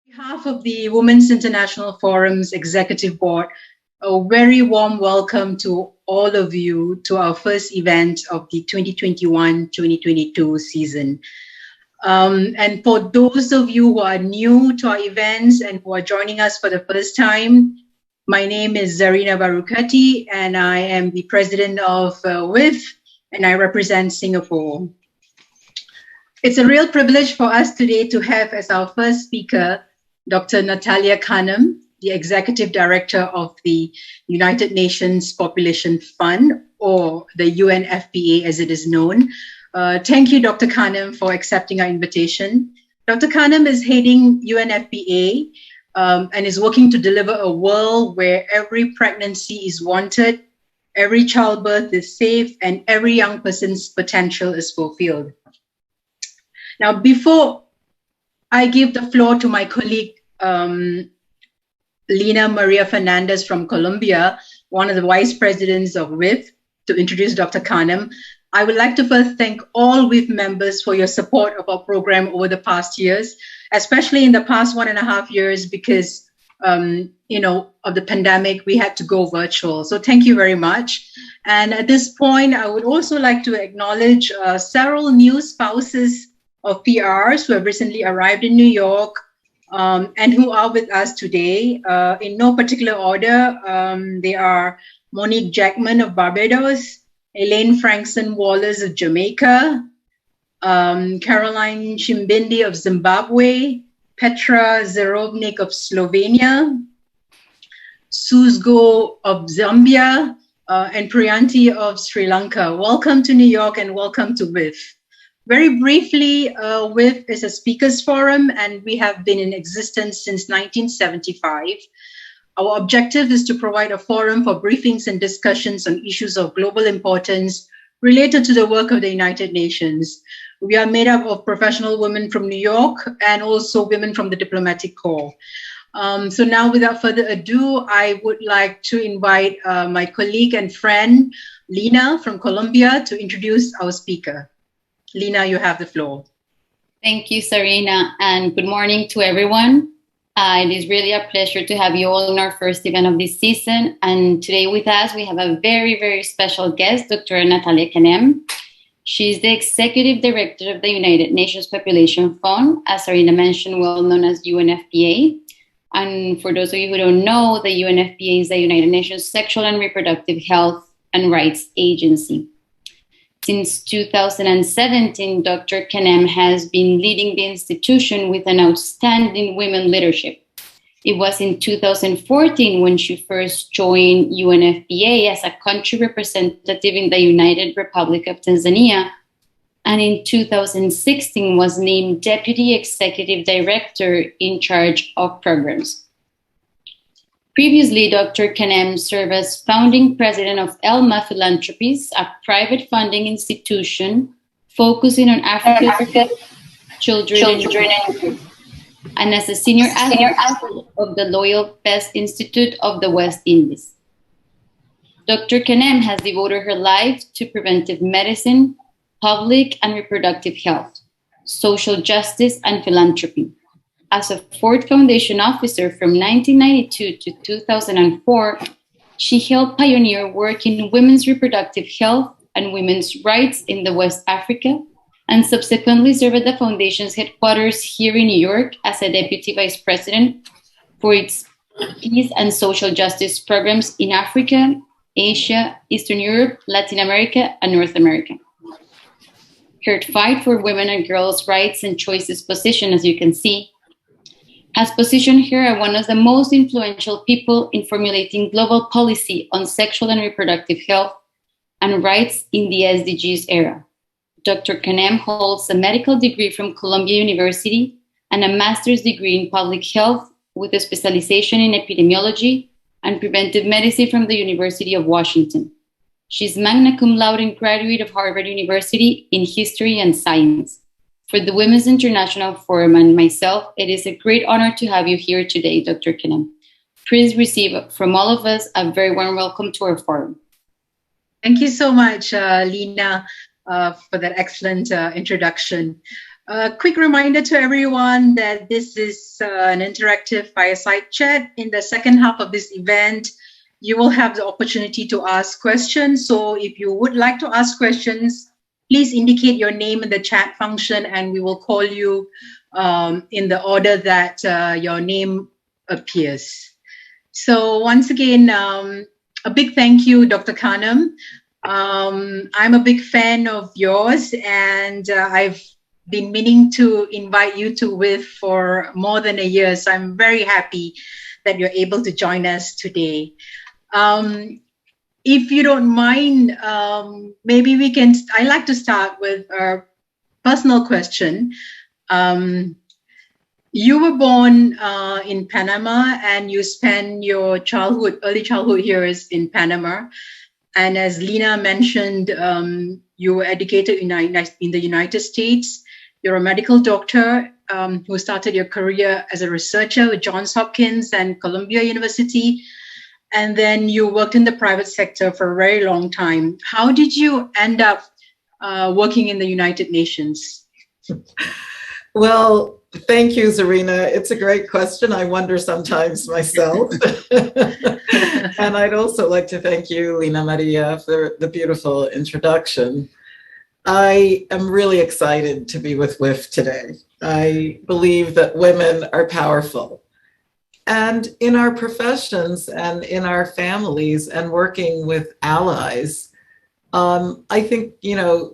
On behalf of the Women's International Forum's Executive Board, a very warm welcome to all of you to our first event of the 2021-2022 season. And for those of you who are new to our events and who are joining us for the first time, my name is Zarina Barukati, and I am the president of WIF, and I represent Singapore. It's a real privilege for us today to have as our first speaker, Dr. Natalia Kanem, the Executive Director of the United Nations Population Fund, or the UNFPA as it is known. Thank you, Dr. Kanem, for accepting our invitation. Dr. Kanem is heading UNFPA and is working to deliver a world where every pregnancy is wanted, every childbirth is safe, and every young person's potential is fulfilled. Now, before I give the floor to my colleague, Lina Maria Fernandez from Colombia, one of the vice presidents of WIF, to introduce Dr. Kanem, I would like to first thank all WIF members for your support of our program over the past years, especially in the past 1.5 years because, of the pandemic, we had to go virtual. So thank you very much. And at this point, I would also like to acknowledge several new spouses of PRs who have recently arrived in New York and who are with us today. In no particular order, they are Monique Jackman of Barbados, Elaine Frankson Wallace of Jamaica, Caroline Chimbindi of Zimbabwe, Petra Zerovnik of Slovenia, Suzgo of Zambia, and Priyanti of Sri Lanka. Welcome to New York and welcome to WIF. Very briefly, WIF is a speakers forum and we have been in existence since 1975. Our objective is to provide a forum for briefings and discussions on issues of global importance related to the work of the United Nations. We are made up of professional women from New York and also women from the diplomatic corps. So now, without further ado, I would like to invite my colleague and friend, Lina from Colombia, to introduce our speaker. Lina, you have the floor. Thank you, Sarina, and good morning to everyone. It is really a pleasure to have you all in our first event of this season. And today with us, we have a very, very special guest, Dr. Natalia Kanem. She's the Executive Director of the United Nations Population Fund, as Sarina mentioned, well known as UNFPA. And for those of you who don't know, the UNFPA is the United Nations Sexual and Reproductive Health and Rights Agency. Since 2017, Dr. Kanem has been leading the institution with an outstanding women leadership. It was in 2014 when she first joined UNFPA as a country representative in the United Republic of Tanzania, and in 2016 was named Deputy Executive Director in charge of programs. Previously, Dr. Kanem served as founding president of Elma Philanthropies, a private funding institution focusing on Africa's children and youth, and as a senior advocate of the Loyal Best Institute of the West Indies. Dr. Kanem has devoted her life to preventive medicine, public and reproductive health, social justice, and philanthropy. As a Ford Foundation officer from 1992 to 2004, she helped pioneer work in women's reproductive health and women's rights in the West Africa, and subsequently served at the Foundation's headquarters here in New York as a deputy vice president for its peace and social justice programs in Africa, Asia, Eastern Europe, Latin America, and North America. Her fight for women and girls' rights and choices position, as you can see, has positioned her as one of the most influential people in formulating global policy on sexual and reproductive health and rights in the SDGs era. Dr. Kanem holds a medical degree from Columbia University and a master's degree in public health with a specialization in epidemiology and preventive medicine from the University of Washington. She's magna cum laude and graduate of Harvard University in history and science. For the Women's International Forum and myself, it is a great honor to have you here today, Dr. Kanem. Please receive from all of us a very warm welcome to our forum. Thank you so much, Lina, for that excellent introduction. A quick reminder to everyone that this is an interactive fireside chat. In the second half of this event, you will have the opportunity to ask questions. So if you would like to ask questions, please indicate your name in the chat function and we will call you in the order that your name appears. So once again, a big thank you, Dr. Kanem. I'm a big fan of yours, and I've been meaning to invite you to WIF for more than a year. So I'm very happy that you're able to join us today. If you don't mind, maybe we can, I like to start with a personal question. You were born in Panama and you spent your early childhood years in Panama. And as Lena mentioned, you were educated in the United States. You're a medical doctor who started your career as a researcher with Johns Hopkins and Columbia University. And then you worked in the private sector for a very long time. How did you end up working in the United Nations? Well, thank you, Zarina. It's a great question. I wonder sometimes myself. And I'd also like to thank you, Lena Maria, for the beautiful introduction. I am really excited to be with WIF today. I believe that women are powerful. And in our professions and in our families and working with allies, I think,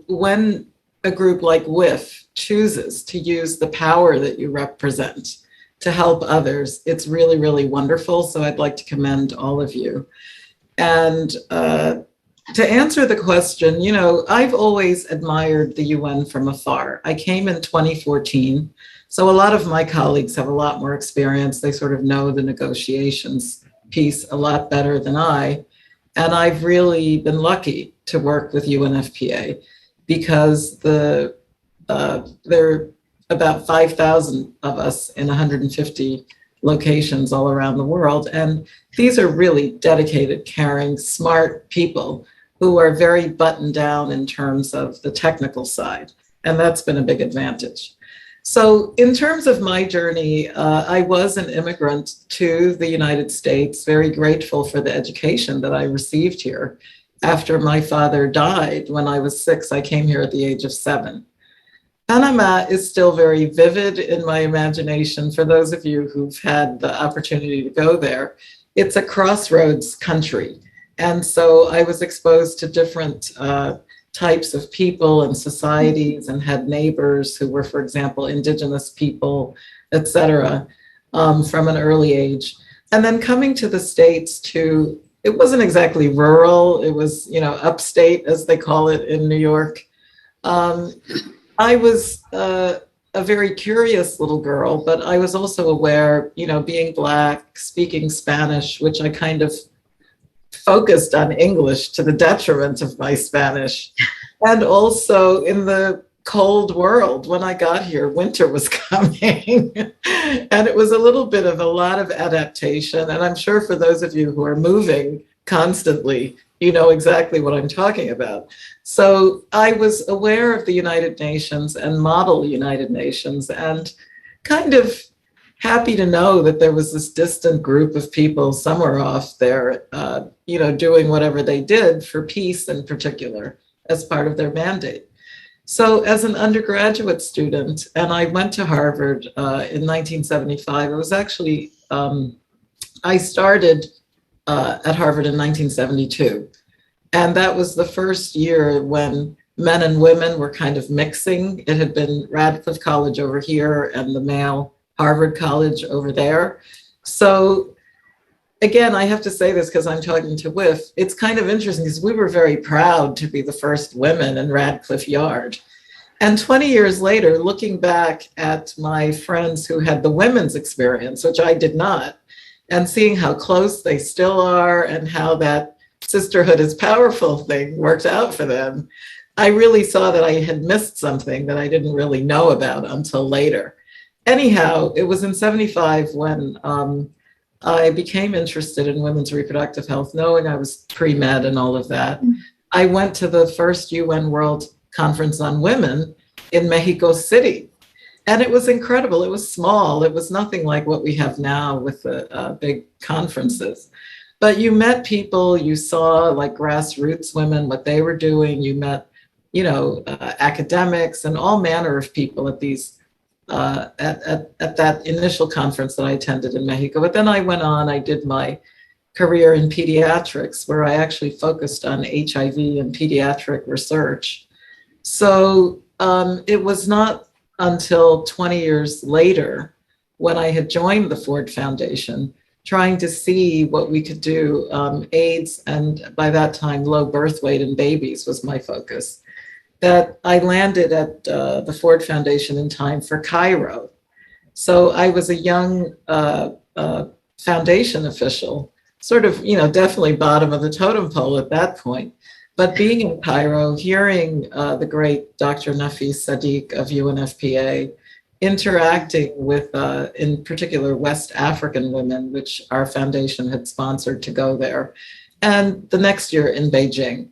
when a group like WIF chooses to use the power that you represent to help others, it's really, really wonderful. So I'd like to commend all of you. And to answer the question, I've always admired the UN from afar. I came in 2014. So a lot of my colleagues have a lot more experience. They sort of know the negotiations piece a lot better than I. And I've really been lucky to work with UNFPA because there are about 5,000 of us in 150 locations all around the world. And these are really dedicated, caring, smart people who are very buttoned down in terms of the technical side. And that's been a big advantage. So in terms of my journey, I was an immigrant to the United States, very grateful for the education that I received here. After my father died when I was 6, I came here at the age of 7. Panama is still very vivid in my imagination. For those of you who've had the opportunity to go there, it's a crossroads country. And so I was exposed to different types of people and societies and had neighbors who were, for example, indigenous people, et cetera, from an early age. And then coming to the States it wasn't exactly rural, it was, upstate, as they call it in New York. I was a very curious little girl, but I was also aware, being Black, speaking Spanish, which I kind of focused on English to the detriment of my Spanish. And also in the cold world, when I got here, winter was coming. And it was a little bit of a lot of adaptation. And I'm sure for those of you who are moving constantly, you know exactly what I'm talking about. So I was aware of the United Nations and model United Nations and kind of happy to know that there was this distant group of people somewhere off there, doing whatever they did for peace in particular as part of their mandate. So as an undergraduate student, and I went to Harvard in 1975, it was actually, I started at Harvard in 1972. And that was the first year when men and women were kind of mixing. It had been Radcliffe College over here and the male Harvard College over there. So again, I have to say this because I'm talking to WIF. It's kind of interesting because we were very proud to be the first women in Radcliffe Yard. And 20 years later, looking back at my friends who had the women's experience, which I did not, and seeing how close they still are and how that sisterhood is powerful thing worked out for them, I really saw that I had missed something that I didn't really know about until later. Anyhow, it was in 75 when I became interested in women's reproductive health, knowing I was pre-med and all of that. I went to the first UN World Conference on Women in Mexico City. And it was incredible. It was small. It was nothing like what we have now with the big conferences. But you met people, you saw like grassroots women, what they were doing. You met, academics and all manner of people at these at that initial conference that I attended in Mexico. But then I went on, I did my career in pediatrics, where I actually focused on HIV and pediatric research. So it was not until 20 years later, when I had joined the Ford Foundation, trying to see what we could do. AIDS, and by that time, low birth weight in babies was my focus, that I landed at the Ford Foundation in time for Cairo. So I was a young foundation official, sort of, definitely bottom of the totem pole at that point. But being in Cairo, hearing the great Dr. Nafis Sadiq of UNFPA, interacting with, in particular, West African women, which our foundation had sponsored to go there, and the next year in Beijing.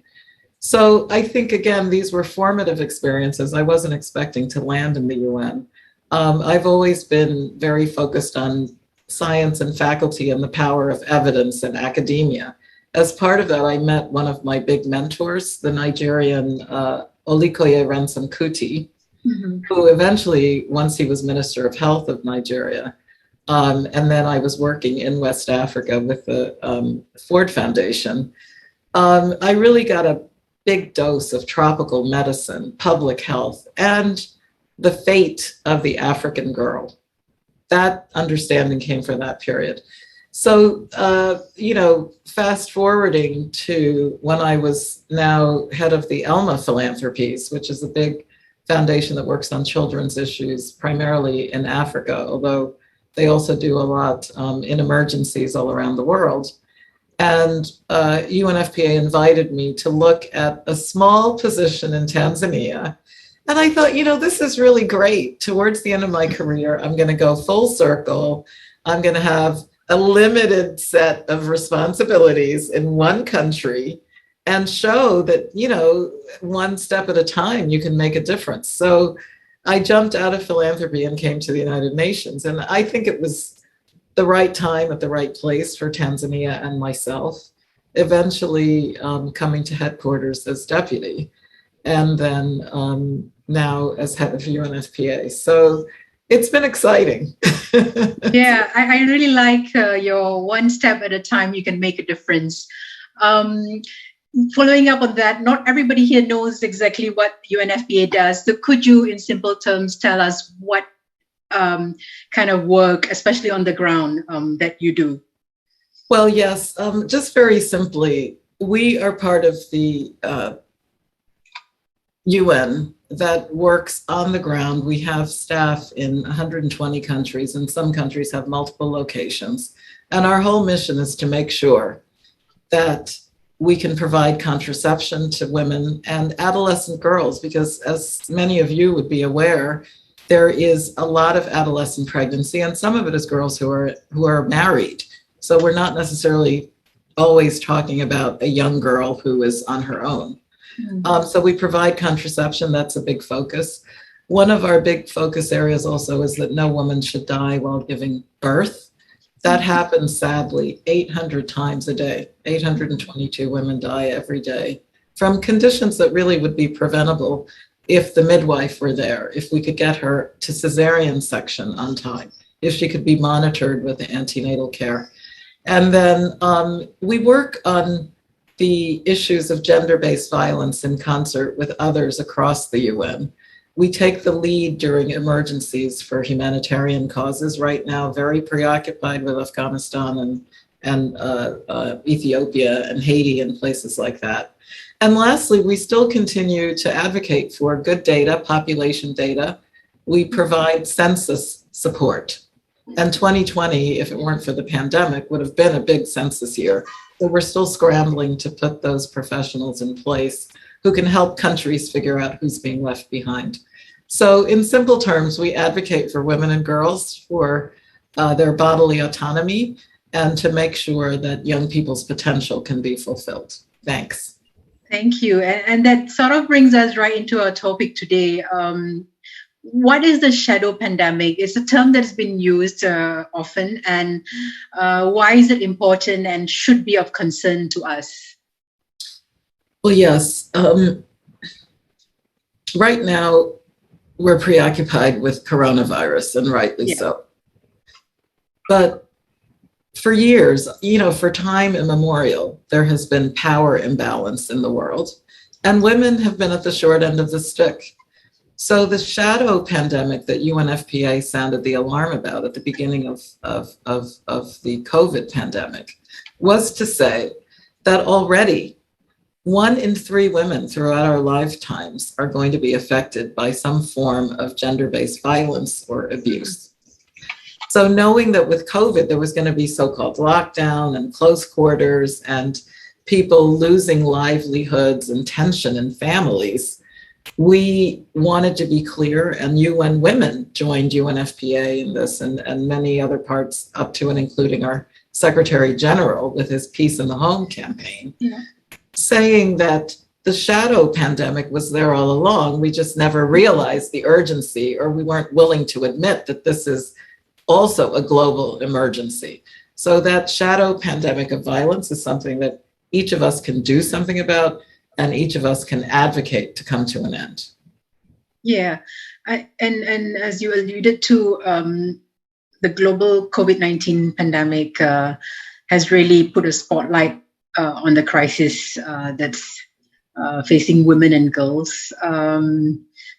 So I think, again, these were formative experiences. I wasn't expecting to land in the UN. I've always been very focused on science and faculty and the power of evidence in academia. As part of that, I met one of my big mentors, the Nigerian Olikoye Ransom Kuti, who eventually, once he was Minister of Health of Nigeria, and then I was working in West Africa with the Ford Foundation, I really got a big dose of tropical medicine, public health, and the fate of the African girl. That understanding came from that period. So, fast forwarding to when I was now head of the ELMA Philanthropies, which is a big foundation that works on children's issues, primarily in Africa, although they also do a lot in emergencies all around the world. And UNFPA invited me to look at a small position in Tanzania. And I thought, this is really great. Towards the end of my career, I'm going to go full circle. I'm going to have a limited set of responsibilities in one country and show that, one step at a time, you can make a difference. So I jumped out of philanthropy and came to the United Nations. And I think it was the right time at the right place for Tanzania and myself, eventually coming to headquarters as deputy, and then now as head of UNFPA. So it's been exciting. Yeah, I really like your one step at a time, you can make a difference. Following up on that, not everybody here knows exactly what UNFPA does. So could you, in simple terms, tell us what kind of work, especially on the ground, that you do? Well, yes, just very simply, we are part of the UN that works on the ground. We have staff in 120 countries, and some countries have multiple locations. And our whole mission is to make sure that we can provide contraception to women and adolescent girls, because as many of you would be aware, there is a lot of adolescent pregnancy, and some of it is girls who are married. So we're not necessarily always talking about a young girl who is on her own. So we provide contraception. That's a big focus. One of our big focus areas also is that no woman should die while giving birth. That happens, sadly, 800 times a day. 822 women die every day from conditions that really would be preventable if the midwife were there, if we could get her to cesarean section on time, if she could be monitored with antenatal care. And then we work on the issues of gender-based violence in concert with others across the UN. We take the lead during emergencies for humanitarian causes. Right now, very preoccupied with Afghanistan and Ethiopia and Haiti and places like that. And lastly, we still continue to advocate for good data, population data. We provide census support. And 2020, if it weren't for the pandemic, would have been a big census year. So we're still scrambling to put those professionals in place who can help countries figure out who's being left behind. So in simple terms, we advocate for women and girls for their bodily autonomy and to make sure that young people's potential can be fulfilled. Thanks. Thank you. And that sort of brings us right into our topic today. what is the shadow pandemic? It's a term that's been used often, and why is it important and should be of concern to us? Well, yes. Right now, we're preoccupied with coronavirus, and rightly so. But for years, for time immemorial, there has been power imbalance in the world, and women have been at the short end of the stick. So the shadow pandemic that UNFPA sounded the alarm about at the beginning of the COVID pandemic was to say that already 1 in 3 women throughout our lifetimes are going to be affected by some form of gender-based violence or abuse. So knowing that with COVID, there was going to be so-called lockdown and close quarters and people losing livelihoods and tension in families, we wanted to be clear, and UN Women joined UNFPA in this and many other parts up to and including our Secretary General with his Peace in the Home campaign, saying that the shadow pandemic was there all along. We just never realized the urgency, or we weren't willing to admit that this is also a global emergency. So that shadow pandemic of violence is something that each of us can do something about, and each of us can advocate to come to an end. Yeah, and as you alluded to, the global COVID-19 pandemic has really put a spotlight on the crisis that's facing women and girls.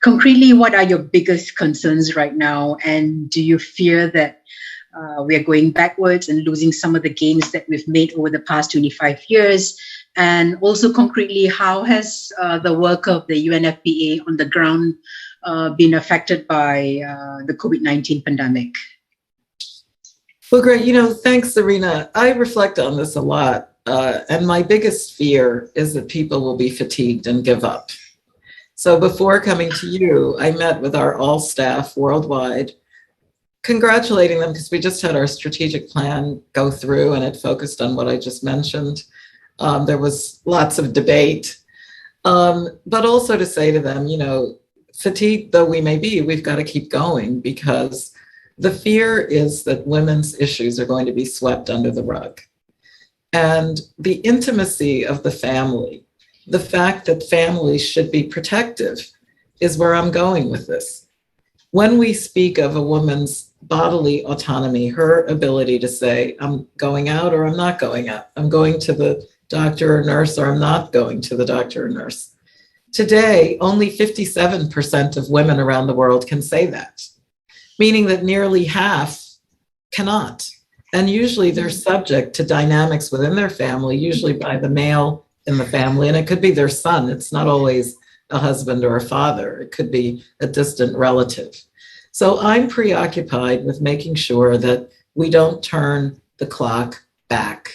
Concretely, what are your biggest concerns right now? And do you fear that we are going backwards and losing some of the gains that we've made over the past 25 years? And also concretely, how has the work of the UNFPA on the ground been affected by the COVID-19 pandemic? Well, great. Thanks, Serena. I reflect on this a lot. And my biggest fear is that people will be fatigued and give up. So before coming to you, I met with our all staff worldwide, congratulating them because we just had our strategic plan go through and it focused on what I just mentioned. There was lots of debate, but also to say to them, fatigued though we may be, we've got to keep going, because the fear is that women's issues are going to be swept under the rug. And the intimacy of the family, the fact that families should be protective, is where I'm going with this. When we speak of a woman's bodily autonomy, her ability to say, I'm going out or I'm not going out, I'm going to the doctor or nurse or I'm not going to the doctor or nurse. Today, only 57% of women around the world can say that, meaning that nearly half cannot. And usually they're subject to dynamics within their family, usually by the male in the family. And it could be their son. It's not always a husband or a father. It could be a distant relative. So I'm preoccupied with making sure that we don't turn the clock back.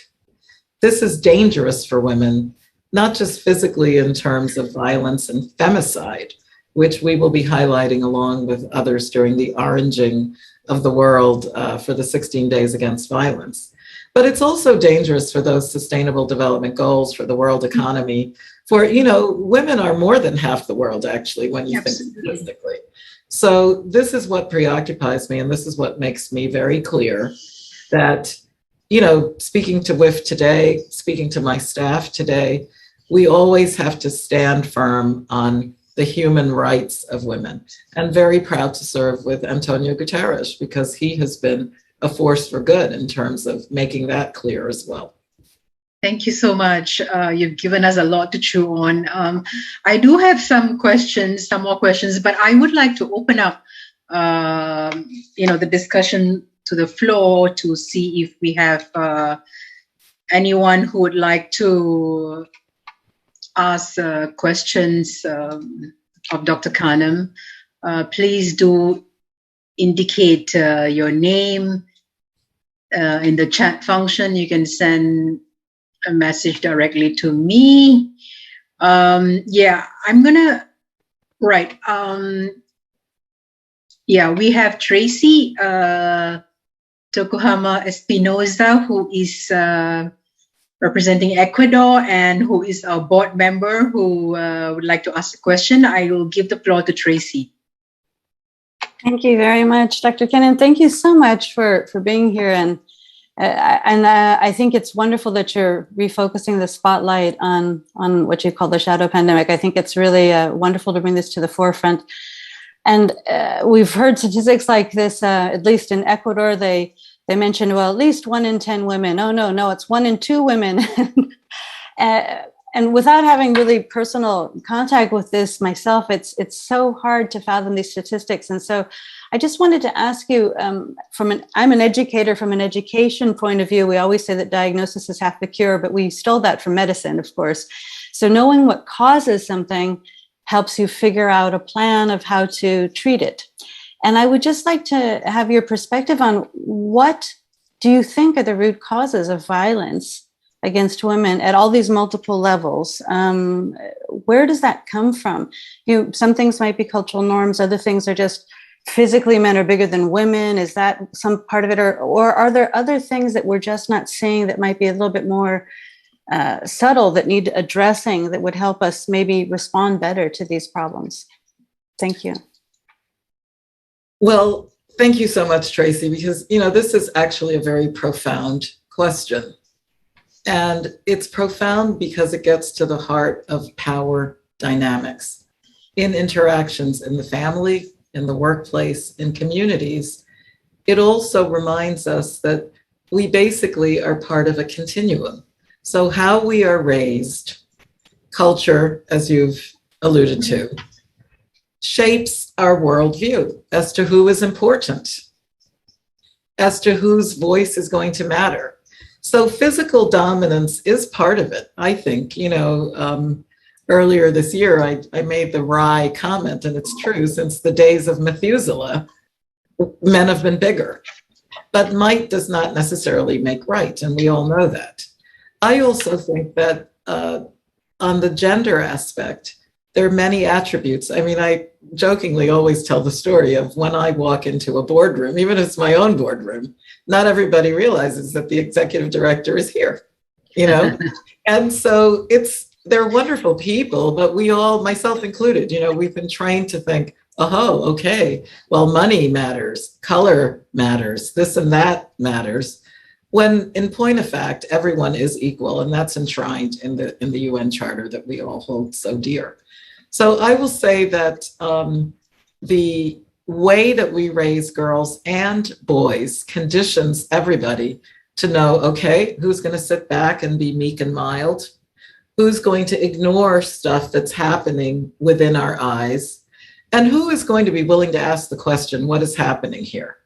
This is dangerous for women, not just physically in terms of violence and femicide, which we will be highlighting along with others during the oranging of the world for the 16 Days Against Violence. But it's also dangerous for those sustainable development goals, for the world economy, for, women are more than half the world, actually, when you think statistically. So this is what preoccupies me, and this is what makes me very clear that, speaking to WIF today, speaking to my staff today, we always have to stand firm on the human rights of women, and very proud to serve with Antonio Guterres, because he has been a force for good in terms of making that clear as well. Thank you so much. You've given us a lot to chew on. I do have some more questions, but I would like to open up, the discussion to the floor to see if we have anyone who would like to ask questions of Dr. Kanem. Please do indicate your name in the chat function. You can send a message directly to me. I'm gonna write. We have Tracy Tokuhama Espinoza, who is representing Ecuador and who is a board member who would like to ask a question. I will give the floor to Tracy. Thank you very much, Dr. Kanem. Thank you so much for being here. And I think it's wonderful that you're refocusing the spotlight on what you call the shadow pandemic. I think it's really wonderful to bring this to the forefront. And we've heard statistics like this, at least in Ecuador, they mentioned, well, at least 1 in 10 women. Oh, no, it's 1 in 2 women. And without having really personal contact with this myself, it's so hard to fathom these statistics. And so I just wanted to ask you, I'm an educator. From an education point of view, we always say that diagnosis is half the cure, but we stole that from medicine, of course. So knowing what causes something helps you figure out a plan of how to treat it. And I would just like to have your perspective on what do you think are the root causes of violence against women at all these multiple levels? Where does that come from? Some things might be cultural norms, other things are just physically men are bigger than women. Is that some part of it? Or are there other things that we're just not seeing that might be a little bit more subtle, that need addressing, that would help us maybe respond better to these problems? Thank you. Well, thank you so much, Tracy, because, this is actually a very profound question. And it's profound because it gets to the heart of power dynamics in interactions in the family, in the workplace, in communities. It also reminds us that we basically are part of a continuum. So how we are raised, culture, as you've alluded to, shapes our worldview as to who is important, as to whose voice is going to matter. So physical dominance is part of it, I think. Earlier this year, I made the wry comment, and it's true, since the days of Methuselah, men have been bigger. But might does not necessarily make right, and we all know that. I also think that on the gender aspect, there are many attributes. I mean, I jokingly always tell the story of when I walk into a boardroom, even if it's my own boardroom, not everybody realizes that the executive director is here, And so they're wonderful people, but we all, myself included, we've been trained to think, oh, okay, well, money matters, color matters, this and that matters. When in point of fact, everyone is equal, and that's enshrined in the UN Charter that we all hold so dear. So I will say that the way that we raise girls and boys conditions everybody to know, okay, who's going to sit back and be meek and mild? Who's going to ignore stuff that's happening within our eyes? And who is going to be willing to ask the question, what is happening here?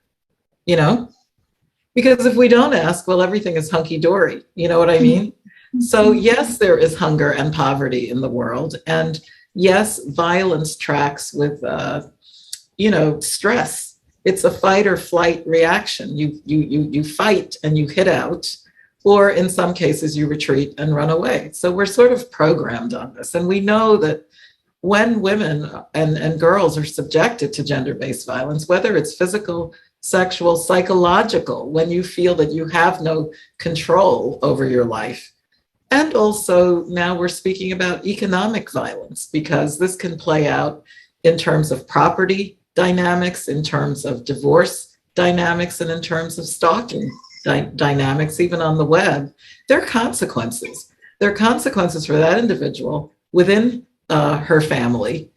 Because if we don't ask, well, everything is hunky-dory. You know what I mean? So yes, there is hunger and poverty in the world. And yes, violence tracks with, stress. It's a fight or flight reaction. You fight and you hit out, or in some cases you retreat and run away. So we're sort of programmed on this. And we know that when women and girls are subjected to gender-based violence, whether it's physical, sexual, psychological, when you feel that you have no control over your life. And also now we're speaking about economic violence, because this can play out in terms of property dynamics, in terms of divorce dynamics, and in terms of stalking dynamics, even on the web. There are consequences. There are consequences for that individual within her family,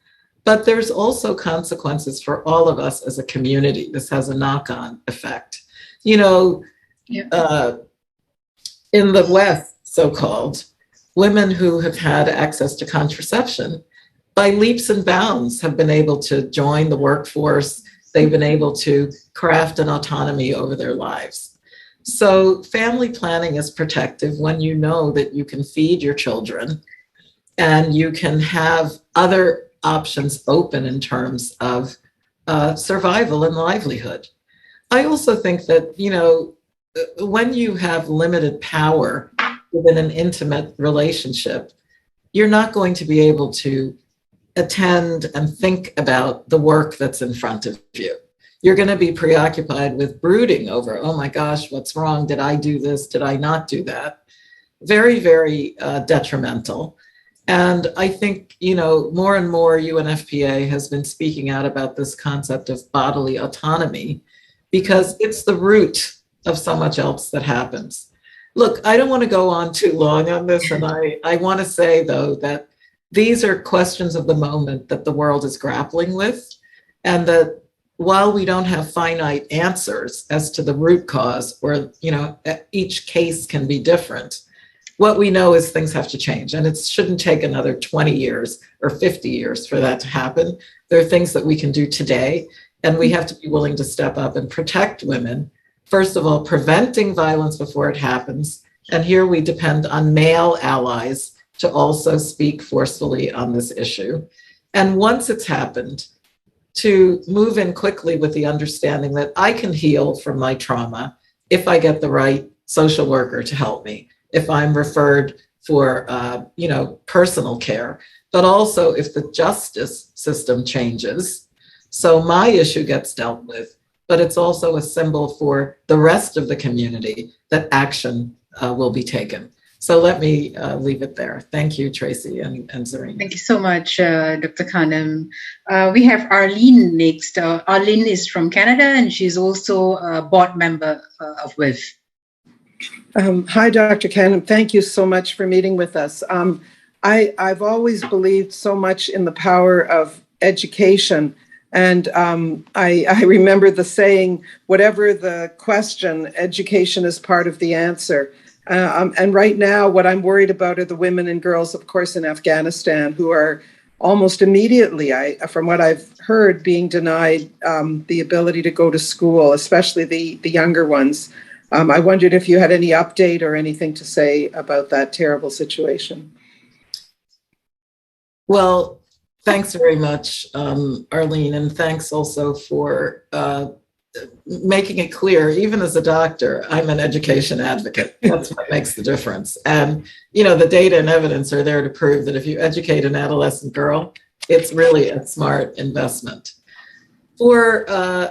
but there's also consequences for all of us as a community. This has a knock-on effect. In the West, so-called, women who have had access to contraception by leaps and bounds have been able to join the workforce. They've been able to craft an autonomy over their lives. So family planning is protective when you know that you can feed your children and you can have other options open in terms of survival and livelihood. I also think that, when you have limited power within an intimate relationship, you're not going to be able to attend and think about the work that's in front of you. You're going to be preoccupied with brooding over, oh my gosh, what's wrong? Did I do this? Did I not do that? Very, very detrimental. And I think, more and more UNFPA has been speaking out about this concept of bodily autonomy because it's the root of so much else that happens. Look, I don't want to go on too long on this, and I want to say, though, that these are questions of the moment that the world is grappling with, and that while we don't have finite answers as to the root cause, or, each case can be different, what we know is things have to change, and it shouldn't take another 20 years or 50 years for that to happen. There are things that we can do today, and we have to be willing to step up and protect women. First of all, preventing violence before it happens. And here we depend on male allies to also speak forcefully on this issue. And once it's happened, to move in quickly with the understanding that I can heal from my trauma if I get the right social worker to help me, if I'm referred for, personal care, but also if the justice system changes. So my issue gets dealt with, but it's also a symbol for the rest of the community that action will be taken. So let me leave it there. Thank you, Tracy and Zarina. Thank you so much, Dr. Kanem. We have Arlene next. Arlene is from Canada, and she's also a board member of WIF. Hi, Dr. Kanem. Thank you so much for meeting with us. I've always believed so much in the power of education. And I remember the saying, whatever the question, education is part of the answer. And right now, what I'm worried about are the women and girls, of course, in Afghanistan, who are almost immediately, from what I've heard, being denied the ability to go to school, especially the younger ones. I wondered if you had any update or anything to say about that terrible situation. Well, thanks very much, Arlene, and thanks also for making it clear, even as a doctor, I'm an education advocate. That's what makes the difference. And, the data and evidence are there to prove that if you educate an adolescent girl, it's really a smart investment. For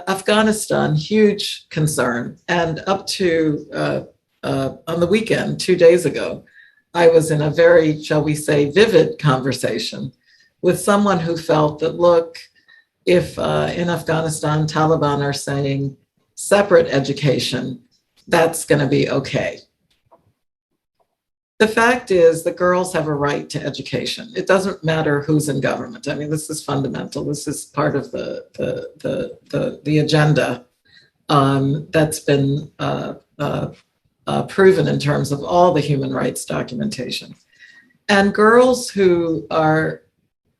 Afghanistan, huge concern. And up to on the weekend, 2 days ago, I was in a very, shall we say, vivid conversation with someone who felt that, look, if in Afghanistan, Taliban are saying separate education, that's going to be okay. The fact is that girls have a right to education. It doesn't matter who's in government. I mean, this is fundamental. This is part of the agenda that's been proven in terms of all the human rights documentation. And girls who are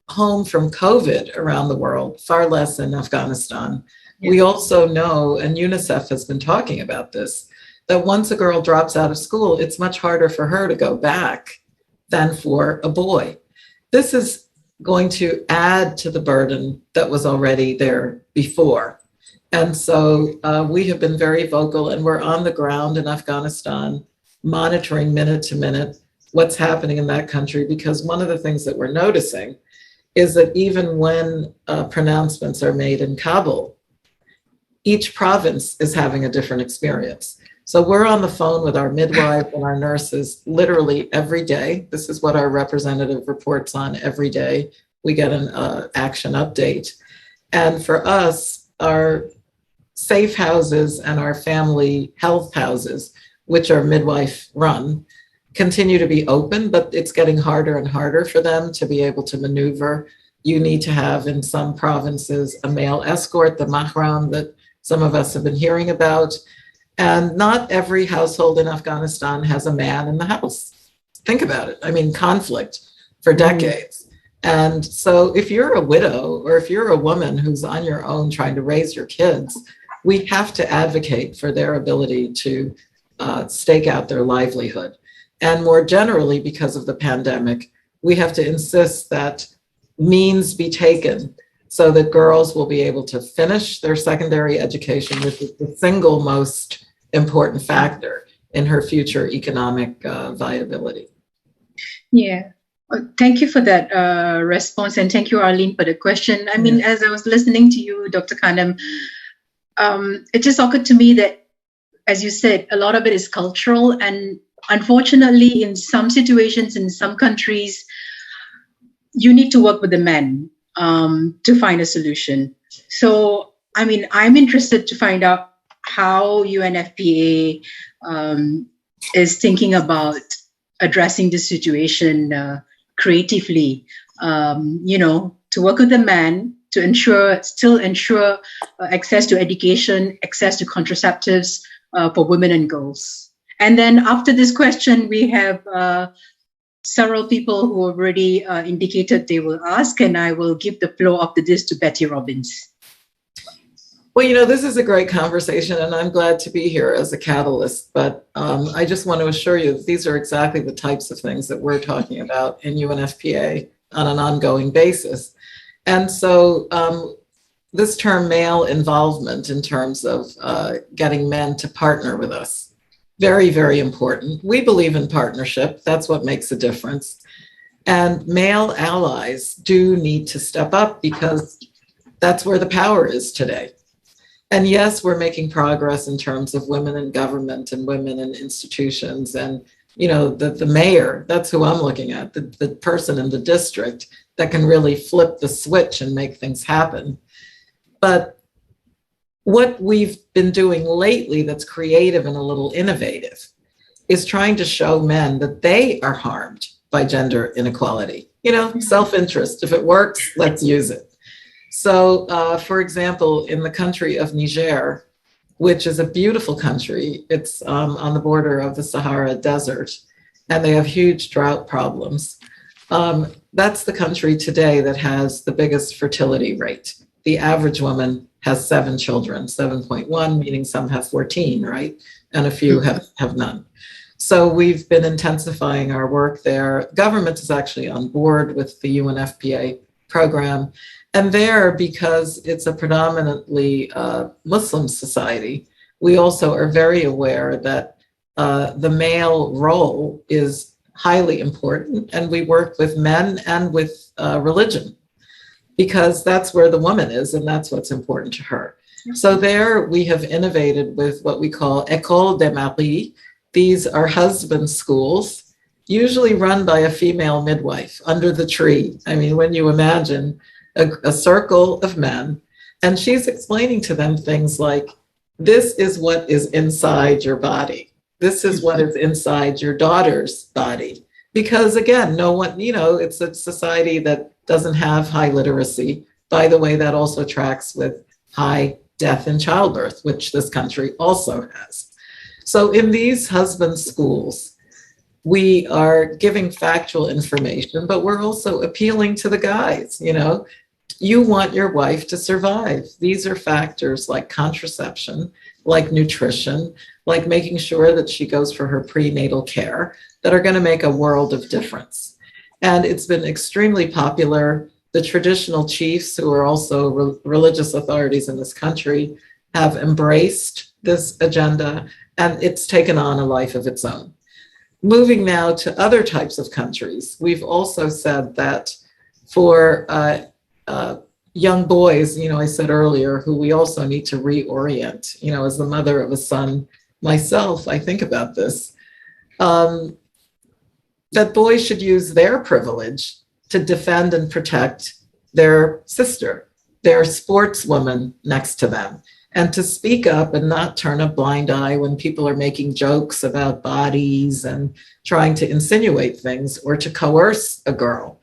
home from COVID around the world, far less in Afghanistan. Yeah. We also know, and UNICEF has been talking about this, that once a girl drops out of school, it's much harder for her to go back than for a boy. This is going to add to the burden that was already there before. And so we have been very vocal, and we're on the ground in Afghanistan, monitoring minute to minute what's happening in that country, because one of the things that we're noticing is that even when pronouncements are made in Kabul, each province is having a different experience. So we're on the phone with our midwives and our nurses literally every day. This is what our representative reports on every day. We get an action update. And for us, our safe houses and our family health houses, which are midwife run, continue to be open, but it's getting harder and harder for them to be able to maneuver. You need to have, in some provinces, a male escort, the mahram that some of us have been hearing about. And not every household in Afghanistan has a man in the house. Think about it. I mean, conflict for decades. And so if you're a widow, or if you're a woman who's on your own trying to raise your kids, we have to advocate for their ability to stake out their livelihood. And more generally, because of the pandemic, we have to insist that means be taken so that girls will be able to finish their secondary education, which is the single most important factor in her future economic viability. Yeah. Thank you for that response, and thank you, Arlene, for the question. I mean, as I was listening to you, Dr. Kanem, it just occurred to me that, as you said, a lot of it is cultural, and unfortunately, in some situations, in some countries, you need to work with the men to find a solution. So, I mean, I'm interested to find out how UNFPA is thinking about addressing this situation creatively, to work with the men to still ensure access to education, access to contraceptives for women and girls. And then after this question, we have several people who already indicated they will ask, and I will give the floor after this to Betty Robbins. Well, this is a great conversation, and I'm glad to be here as a catalyst, but I just want to assure you that these are exactly the types of things that we're talking about in UNFPA on an ongoing basis. And so this term male involvement in terms of getting men to partner with us, very, very important. We believe in partnership. That's what makes a difference. And male allies do need to step up because that's where the power is today. And yes, we're making progress in terms of women in government and women in institutions. And, the mayor, that's who I'm looking at, the person in the district that can really flip the switch and make things happen. But what we've been doing lately that's creative and a little innovative is trying to show men that they are harmed by gender inequality. Self-interest. If it works, let's use it. So, for example, in the country of Niger, which is a beautiful country, it's on the border of the Sahara Desert, and they have huge drought problems. That's the country today that has the biggest fertility rate. The average woman has 7 children, 7.1, meaning some have 14, right? And a few have none. So we've been intensifying our work there. Government is actually on board with the UNFPA program. And there, because it's a predominantly Muslim society, we also are very aware that the male role is highly important. And we work with men and with religion, because that's where the woman is and that's what's important to her. So there we have innovated with what we call École des Maris. These are husband schools, usually run by a female midwife under the tree. I mean, when you imagine a circle of men, and she's explaining to them things like, this is what is inside your body. This is what is inside your daughter's body. Because again, no one, it's a society that doesn't have high literacy. By the way, that also tracks with high death in childbirth, which this country also has. So in these husband schools, we are giving factual information, but we're also appealing to the guys, You want your wife to survive. These are factors like contraception, like nutrition, like making sure that she goes for her prenatal care that are going to make a world of difference. And it's been extremely popular. The traditional chiefs, who are also religious authorities in this country, have embraced this agenda, and it's taken on a life of its own. Moving now to other types of countries, we've also said that for young boys, I said earlier, who we also need to reorient, as the mother of a son myself, I think about this, that boys should use their privilege to defend and protect their sister, their sportswoman next to them, and to speak up and not turn a blind eye when people are making jokes about bodies and trying to insinuate things or to coerce a girl.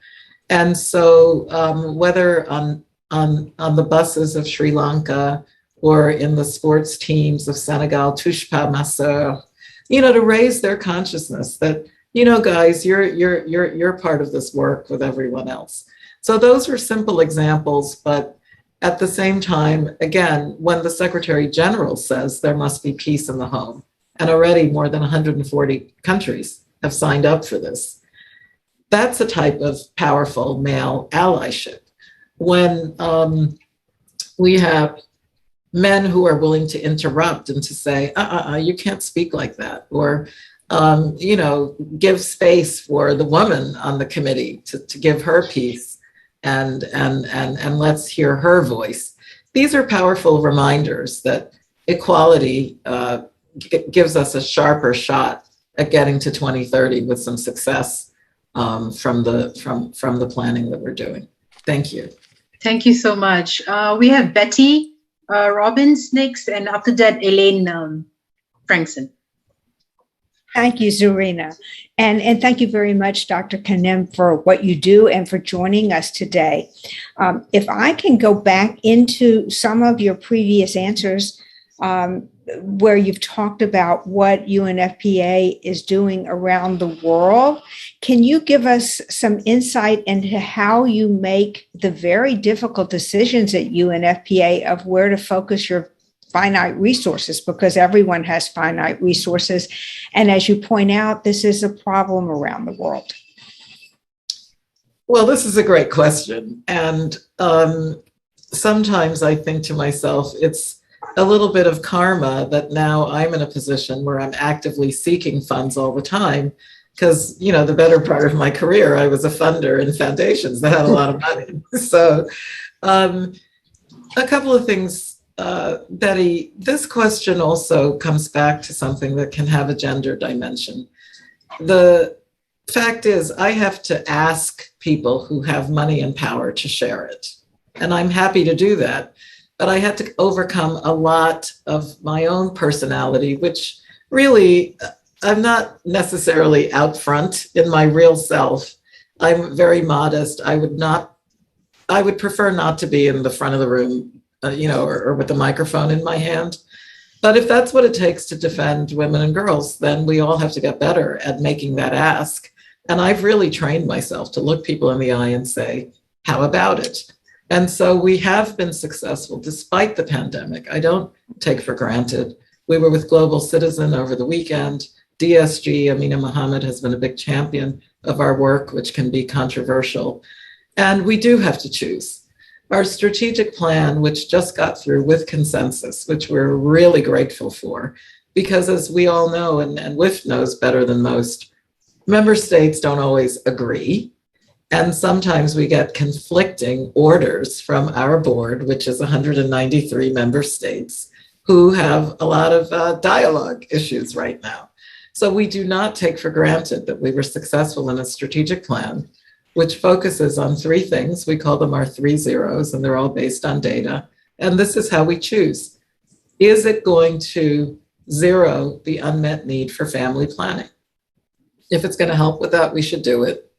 And so whether on the buses of Sri Lanka or in the sports teams of Senegal, touche pas ma sœur, to raise their consciousness that, guys, you're part of this work with everyone else. So those are simple examples, but at the same time, again, when the Secretary General says there must be peace in the home, and already more than 140 countries have signed up for this, that's a type of powerful male allyship. When we have men who are willing to interrupt and to say, you can't speak like that, or give space for the woman on the committee to give her piece, and let's hear her voice. These are powerful reminders that equality gives us a sharper shot at getting to 2030 with some success from the planning that we're doing. Thank you. Thank you so much. We have Betty Robbins next, and after that, Elaine Frankson. Thank you, Zarina. And thank you very much, Dr. Kanem, for what you do and for joining us today. If I can go back into some of your previous answers, where you've talked about what UNFPA is doing around the world, can you give us some insight into how you make the very difficult decisions at UNFPA of where to focus your finite resources, because everyone has finite resources. And as you point out, this is a problem around the world. Well, this is a great question. And sometimes I think to myself, it's a little bit of karma that now I'm in a position where I'm actively seeking funds all the time. Because, you know, the better part of my career, I was a funder in foundations that had a lot of money. So a couple of things. Betty, this question also comes back to something that can have a gender dimension. The fact is, I have to ask people who have money and power to share it. And I'm happy to do that. But I had to overcome a lot of my own personality, which really, I'm not necessarily out front in my real self. I'm very modest. I would prefer not to be in the front of the room, or with the microphone in my hand. But if that's what it takes to defend women and girls, then we all have to get better at making that ask. And I've really trained myself to look people in the eye and say, how about it? And so we have been successful despite the pandemic. I don't take for granted. We were with Global Citizen over the weekend. DSG, Amina Mohammed, has been a big champion of our work, which can be controversial. And we do have to choose. Our strategic plan, which just got through with consensus, which we're really grateful for, because as we all know, and WIF knows better than most, member states don't always agree. And sometimes we get conflicting orders from our board, which is 193 member states, who have a lot of dialogue issues right now. So we do not take for granted that we were successful in a strategic plan, which focuses on three things. We call them our 3 zeros, and they're all based on data. And this is how we choose. Is it going to zero the unmet need for family planning? If it's going to help with that, we should do it.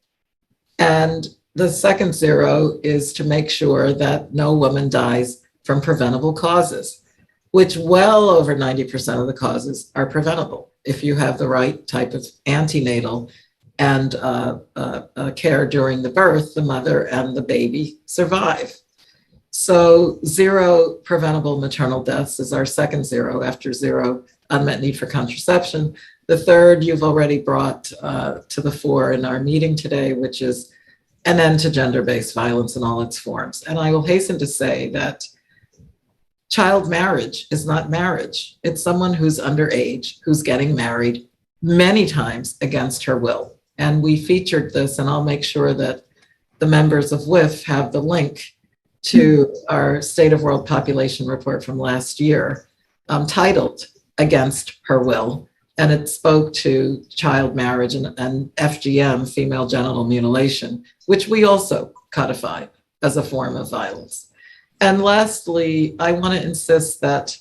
And the second 0 is to make sure that no woman dies from preventable causes, which well over 90% of the causes are preventable if you have the right type of antenatal and care during the birth. The mother and the baby survive. So 0 preventable maternal deaths is our second 0 after 0 unmet need for contraception. The third you've already brought to the fore in our meeting today, which is an end to gender-based violence in all its forms. And I will hasten to say that child marriage is not marriage. It's someone who's underage, who's getting married many times against her will. And we featured this, and I'll make sure that the members of WIF have the link to our State of World Population Report from last year, titled Against Her Will. And it spoke to child marriage and FGM, female genital mutilation, which we also codify as a form of violence. And lastly, I want to insist that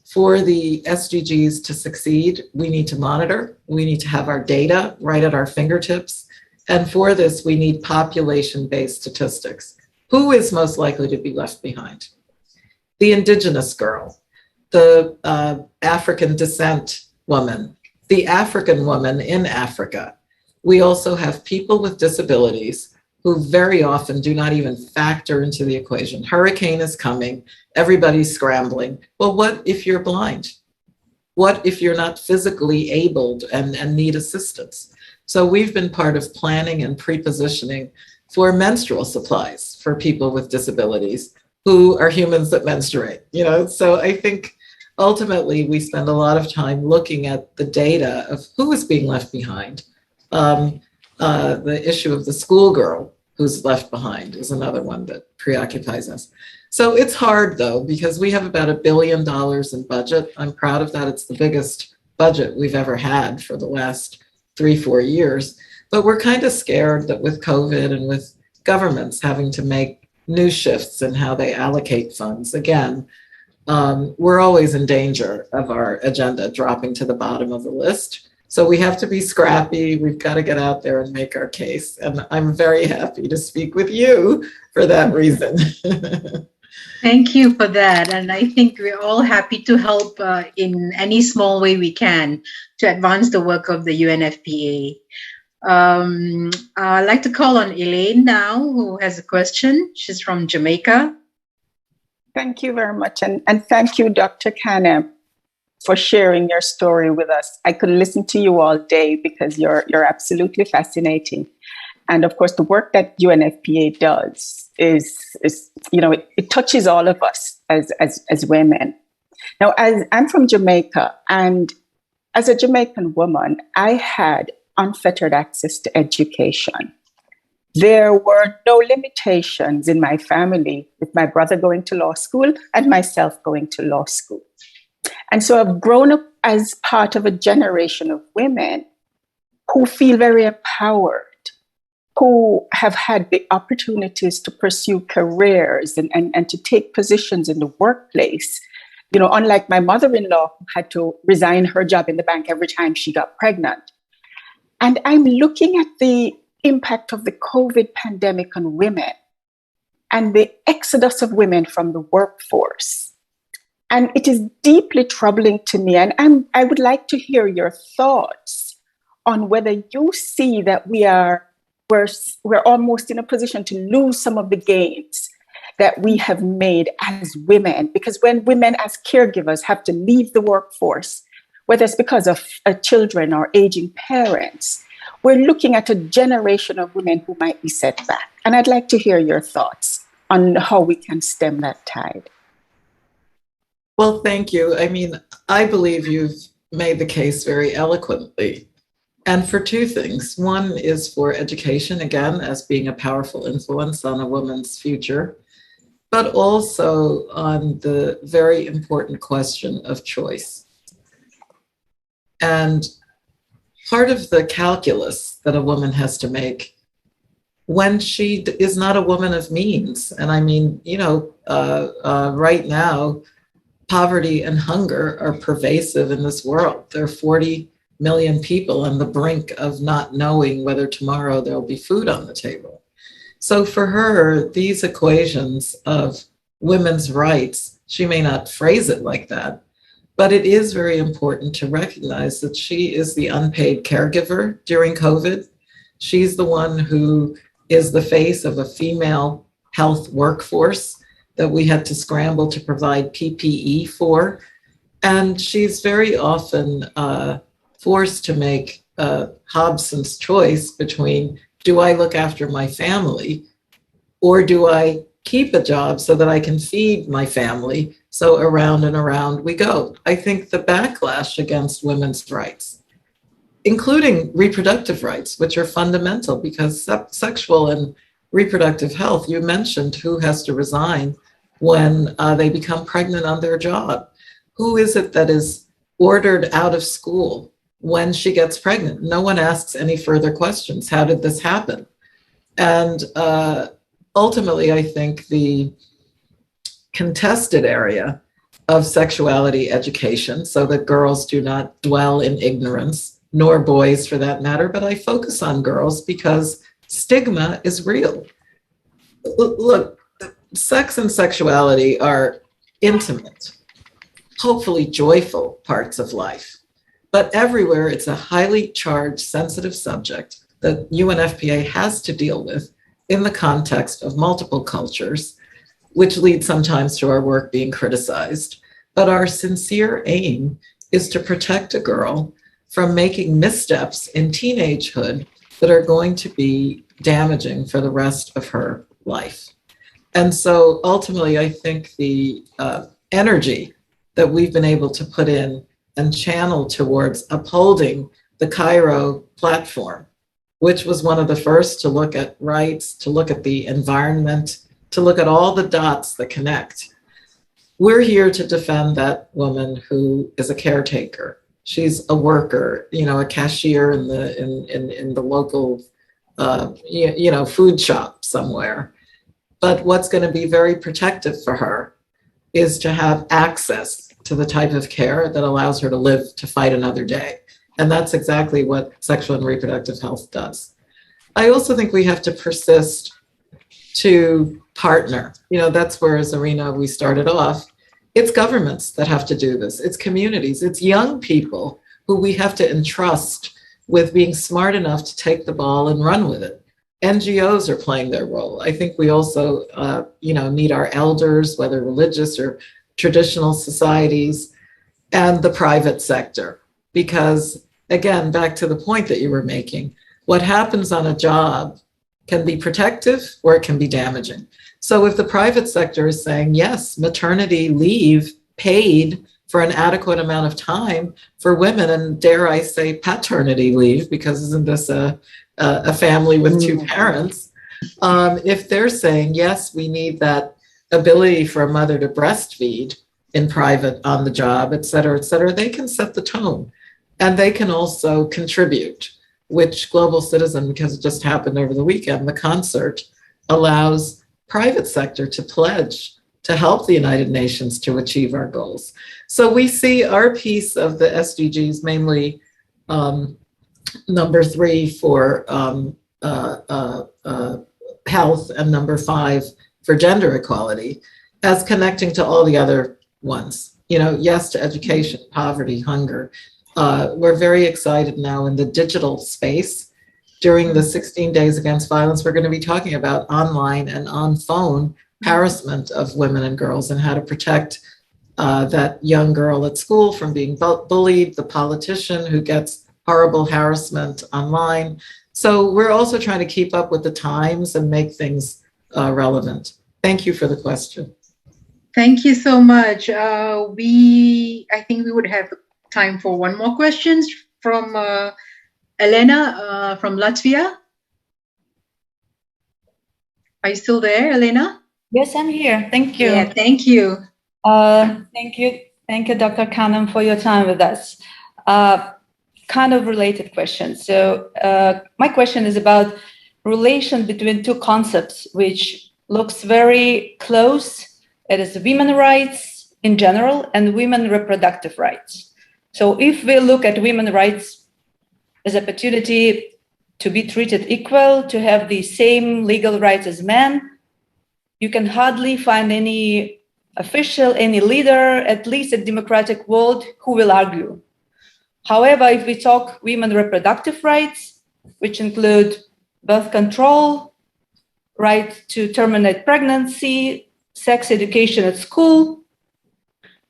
for the SDGs to succeed, we need to monitor. We need to have our data right at our fingertips. And for this, we need population-based statistics. Who is most likely to be left behind? The indigenous girl, the African descent woman, the African woman in Africa. We also have people with disabilities who very often do not even factor into the equation. Hurricane is coming, everybody's scrambling. Well, what if you're blind? What if you're not physically abled and need assistance? So we've been part of planning and pre-positioning for menstrual supplies for people with disabilities who are humans that menstruate, So I think ultimately we spend a lot of time looking at the data of who is being left behind. The issue of the schoolgirl who's left behind is another one that preoccupies us. So it's hard though, because we have about $1 billion in budget. I'm proud of that. It's the biggest budget we've ever had for the last 3-4 years. But we're kind of scared that with COVID and with governments having to make new shifts in how they allocate funds, again, we're always in danger of our agenda dropping to the bottom of the list. So we have to be scrappy. We've got to get out there and make our case. And I'm very happy to speak with you for that reason. Thank you for that. And I think we're all happy to help in any small way we can to advance the work of the UNFPA. I'd like to call on Elaine now, who has a question. She's from Jamaica. Thank you very much. And thank you, Dr. Kanem, for sharing your story with us. I could listen to you all day because you're absolutely fascinating. And of course, the work that UNFPA does is it touches all of us as women. Now, as I'm from Jamaica, and as a Jamaican woman, I had unfettered access to education. There were no limitations in my family with my brother going to law school and myself going to law school. And so I've grown up as part of a generation of women who feel very empowered, who have had the opportunities to pursue careers and to take positions in the workplace. You know, unlike my mother-in-law who had to resign her job in the bank every time she got pregnant. And I'm looking at the impact of the COVID pandemic on women and the exodus of women from the workforce. And it is deeply troubling to me. And I would like to hear your thoughts on whether you see that we're almost in a position to lose some of the gains that we have made as women. Because when women as caregivers have to leave the workforce, whether it's because of children or aging parents, we're looking at a generation of women who might be set back. And I'd like to hear your thoughts on how we can stem that tide. Well, thank you. I mean, I believe you've made the case very eloquently. And for two things. One is for education, again, as being a powerful influence on a woman's future, but also on the very important question of choice. And part of the calculus that a woman has to make when she is not a woman of means, and I mean, right now, poverty and hunger are pervasive in this world. There are 40 million people on the brink of not knowing whether tomorrow there'll be food on the table. So for her, these equations of women's rights, she may not phrase it like that, but it is very important to recognize that she is the unpaid caregiver during COVID. She's the one who is the face of a female health workforce that we had to scramble to provide PPE for. And she's very often forced to make Hobson's choice between, do I look after my family or do I keep a job so that I can feed my family? So around and around we go. I think the backlash against women's rights, including reproductive rights, which are fundamental because sexual and reproductive health, you mentioned who has to resign when they become pregnant on their job. Who is it that is ordered out of school when she gets pregnant? No one asks any further questions. How did this happen? And ultimately, I think the contested area of sexuality education, so that girls do not dwell in ignorance, nor boys for that matter, but I focus on girls because stigma is real. Look, sex and sexuality are intimate, hopefully joyful parts of life. But everywhere, it's a highly charged, sensitive subject that UNFPA has to deal with in the context of multiple cultures, which leads sometimes to our work being criticized. But our sincere aim is to protect a girl from making missteps in teenagehood that are going to be damaging for the rest of her life. And so ultimately, I think the energy that we've been able to put in and channel towards upholding the Cairo platform, which was one of the first to look at rights, to look at the environment, to look at all the dots that connect. We're here to defend that woman who is a caretaker, She's a worker, a cashier in the local, food shop somewhere. But what's going to be very protective for her is to have access to the type of care that allows her to live to fight another day. And that's exactly what sexual and reproductive health does. I also think we have to persist to partner. That's where, Zarina, we started off. It's governments that have to do this. It's communities. It's young people who we have to entrust with being smart enough to take the ball and run with it. NGOs are playing their role. I think we also, need our elders, whether religious or traditional societies, and the private sector. Because, again, back to the point that you were making, what happens on a job can be protective or it can be damaging. So if the private sector is saying, yes, maternity leave paid for an adequate amount of time for women, and dare I say paternity leave, because isn't this a family with two parents? If they're saying, yes, we need that ability for a mother to breastfeed in private on the job, et cetera, they can set the tone. And they can also contribute, which Global Citizen, because it just happened over the weekend, the concert allows private sector to pledge to help the United Nations to achieve our goals. So we see our piece of the SDGs, mainly number 3 for health and number 5 for gender equality, as connecting to all the other ones. Yes to education, poverty, hunger. We're very excited now in the digital space. During the 16 Days Against Violence, we're going to be talking about online and on-phone harassment of women and girls and how to protect that young girl at school from being bullied, the politician who gets horrible harassment online. So we're also trying to keep up with the times and make things relevant. Thank you for the question. Thank you so much. I think we would have time for one more question from Elena from Latvia. Are you still there, Elena? Yes, I'm here. Thank you. Yeah, thank you. Thank you, Dr. Kanem, for your time with us. Kind of related question. So my question is about relation between two concepts, which looks very close. It is women's rights in general and women reproductive rights. So if we look at women's rights as opportunity to be treated equal, to have the same legal rights as men, you can hardly find any official, any leader, at least a democratic world, who will argue. However, if we talk women reproductive rights, which include birth control, right to terminate pregnancy, sex education at school.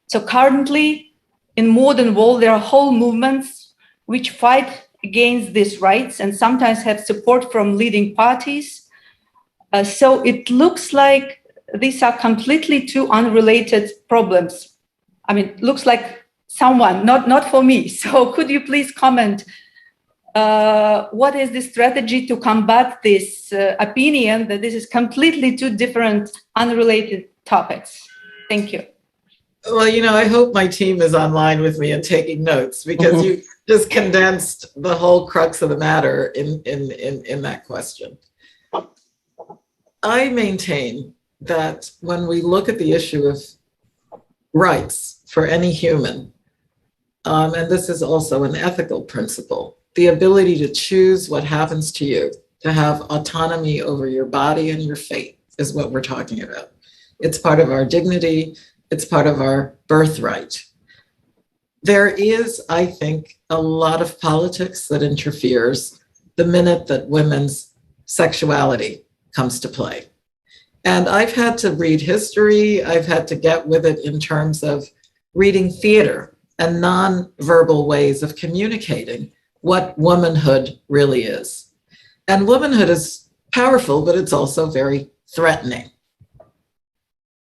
So currently, in modern world, there are whole movements which fight against these rights and sometimes have support from leading parties. So it looks like these are completely two unrelated problems. I mean, looks like someone, not for me. So could you please comment, what is the strategy to combat this opinion that this is completely two different unrelated topics? Thank you. Well, I hope my team is online with me and taking notes, because you just condensed the whole crux of the matter in that question. I maintain that when we look at the issue of rights for any human, and this is also an ethical principle, the ability to choose what happens to you, to have autonomy over your body and your fate is what we're talking about. It's part of our dignity. It's part of our birthright. There is, I think, a lot of politics that interferes the minute that women's sexuality comes to play. And I've had to read history. I've had to get with it in terms of reading theater and non-verbal ways of communicating what womanhood really is. And womanhood is powerful, but it's also very threatening.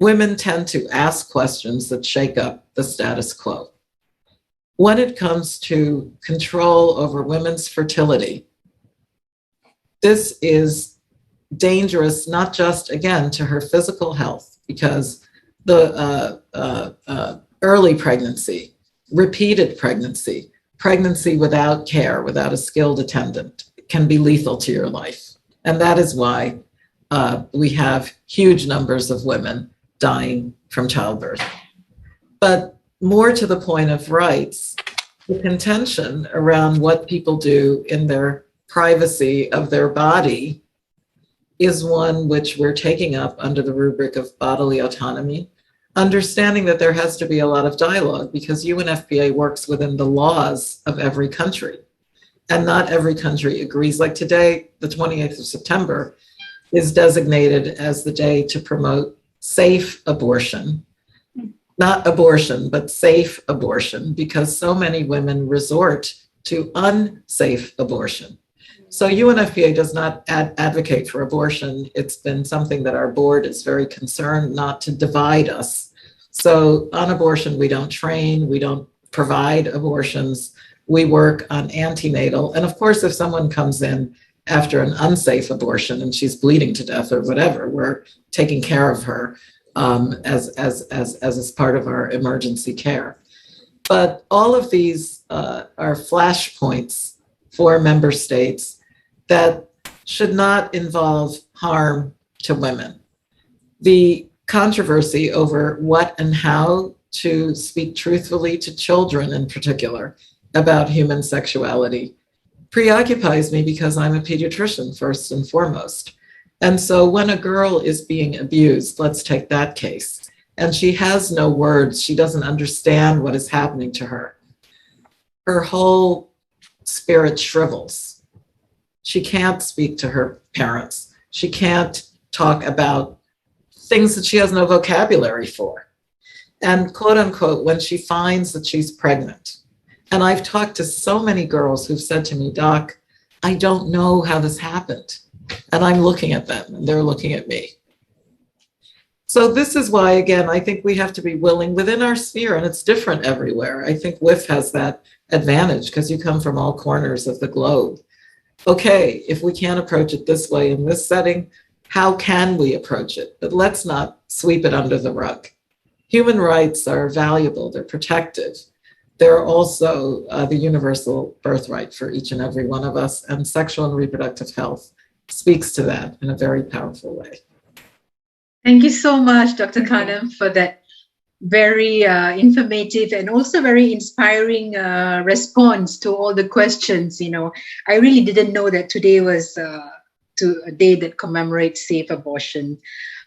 Women tend to ask questions that shake up the status quo. When it comes to control over women's fertility, this is dangerous, not just, again, to her physical health, because the early pregnancy, repeated pregnancy, pregnancy without care, without a skilled attendant, can be lethal to your life. And that is why we have huge numbers of women dying from childbirth. But more to the point of rights, the contention around what people do in their privacy of their body is one which we're taking up under the rubric of bodily autonomy, understanding that there has to be a lot of dialogue because UNFPA works within the laws of every country. And not every country agrees. Like today, the 28th of September is designated as the day to promote safe abortion. Not abortion, but safe abortion, because so many women resort to unsafe abortion. So UNFPA does not advocate for abortion. It's been something that our board is very concerned not to divide us. So on abortion, we don't train, we don't provide abortions, we work on antenatal. And of course, if someone comes in after an unsafe abortion and she's bleeding to death or whatever, we're taking care of her as part of our emergency care. But all of these are flashpoints for member states that should not involve harm to women. The controversy over what and how to speak truthfully to children in particular about human sexuality preoccupies me because I'm a pediatrician first and foremost. And so when a girl is being abused, let's take that case, and she has no words, she doesn't understand what is happening to her, her whole spirit shrivels. She can't speak to her parents. She can't talk about things that she has no vocabulary for. And quote unquote, when she finds that she's pregnant, and I've talked to so many girls who've said to me, Doc, I don't know how this happened. And I'm looking at them and they're looking at me. So this is why, again, I think we have to be willing within our sphere, and it's different everywhere. I think WIF has that advantage because you come from all corners of the globe. Okay, if we can't approach it this way in this setting, how can we approach it? But let's not sweep it under the rug. Human rights are valuable, they're protective. They're also the universal birthright for each and every one of us, and sexual and reproductive health speaks to that in a very powerful way. Thank you so much, Dr. Kanem, for that very informative and also very inspiring response to all the questions. You know, I really didn't know that today was a day that commemorates safe abortion.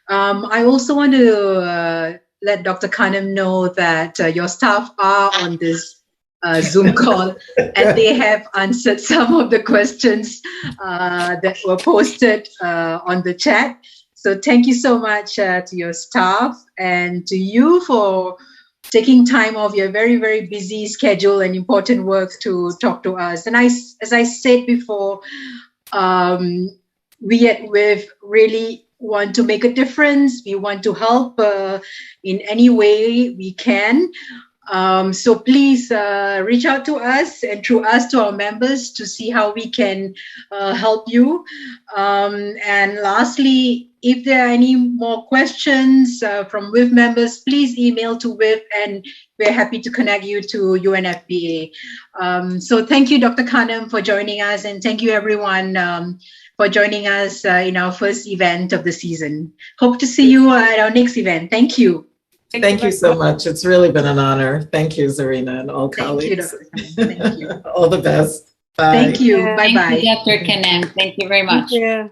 I also want to let Dr. Kanem know that your staff are on this Zoom call and they have answered some of the questions that were posted on the chat. So thank you so much to your staff and to you for taking time off your very, very busy schedule and important work to talk to us. And as I said before, we at WIF really want to make a difference. We want to help in any way we can. So please reach out to us and through us to our members to see how we can help you. And lastly, if there are any more questions from WIF members, please email to WIF and we're happy to connect you to UNFPA. So thank you, Dr. Kanem, for joining us, and thank you everyone for joining us in our first event of the season. Hope to see you at our next event. Thank you. Thank you so much. It's really been an honor. Thank you, Zarina, and all colleagues. Thank you. All the best. Bye. Thank you. Thank Bye-bye. you, Dr. Kanem. Thank you very much. Thank you.